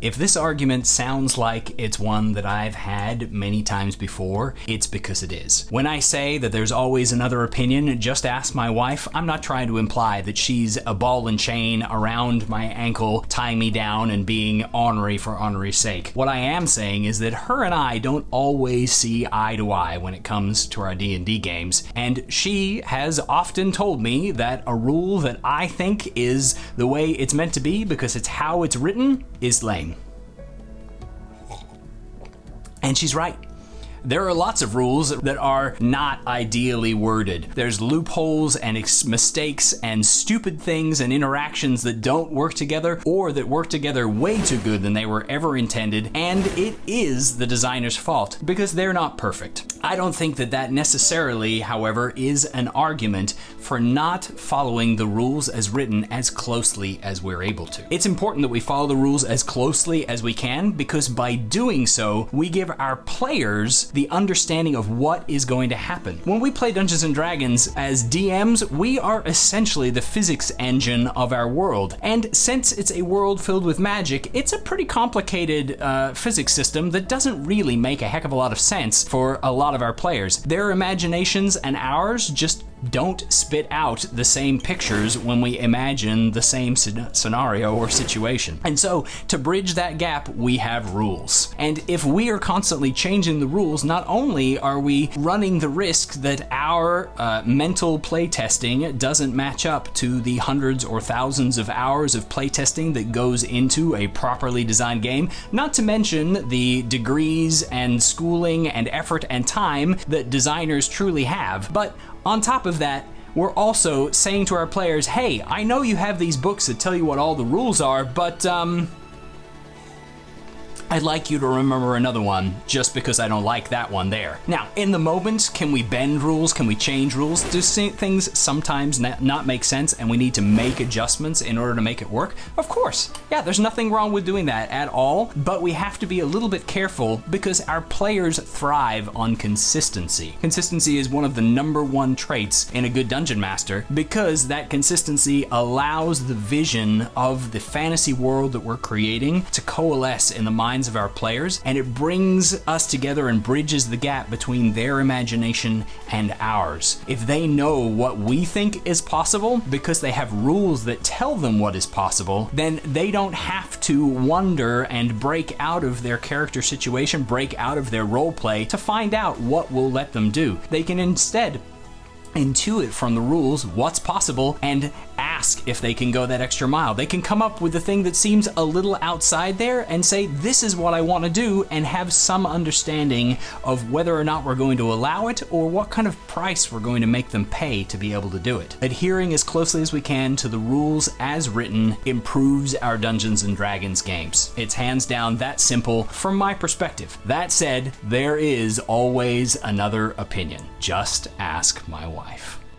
If this argument sounds like it's one that I've had many times before, it's because it is. When I say that there's always another opinion, just ask my wife, I'm not trying to imply that she's a ball and chain around my ankle, tying me down and being ornery for ornery's sake. What I am saying is that her and I don't always see eye to eye when it comes to our D&D games, and she has often told me that a rule that I think is the way it's meant to be because it's how it's written is lame. And she's right. There are lots of rules that are not ideally worded. There's loopholes and mistakes and stupid things and interactions that don't work together or that work together way too good than they were ever intended, and it is the designer's fault because they're not perfect. I don't think that necessarily, however, is an argument for not following the rules as written as closely as we're able to. It's important that we follow the rules as closely as we can because by doing so, we give our players the understanding of what is going to happen. When we play Dungeons & Dragons as DMs, we are essentially the physics engine of our world. And since it's a world filled with magic, it's a pretty complicated physics system that doesn't really make a heck of a lot of sense for a lot of our players. Their imaginations and ours just don't spit out the same pictures when we imagine the same scenario or situation. And so, to bridge that gap, we have rules. And if we are constantly changing the rules, not only are we running the risk that our mental playtesting doesn't match up to the hundreds or thousands of hours of playtesting that goes into a properly designed game, not to mention the degrees and schooling and effort and time that designers truly have, but on top of that, we're also saying to our players, hey, I know you have these books that tell you what all the rules are, but I'd like you to remember another one just because I don't like that one there. Now, in the moment, can we bend rules? Can we change rules? Do things sometimes not make sense and we need to make adjustments in order to make it work? Of course. Yeah, there's nothing wrong with doing that at all, but we have to be a little bit careful because our players thrive on consistency. Consistency is one of the #1 traits in a good dungeon master because that consistency allows the vision of the fantasy world that we're creating to coalesce in the minds of our players, and it brings us together and bridges the gap between their imagination and ours. If they know what we think is possible because they have rules that tell them what is possible, then they don't have to wonder and break out of their character situation, break out of their role play to find out what will let them do. They can instead intuit from the rules what's possible and ask if they can go that extra mile. They can come up with the thing that seems a little outside there and say, this is what I want to do, and have some understanding of whether or not we're going to allow it or what kind of price we're going to make them pay to be able to do it. Adhering as closely as we can to the rules as written improves our Dungeons & Dragons games. It's hands down that simple from my perspective. That said, there is always another opinion. Just ask my wife.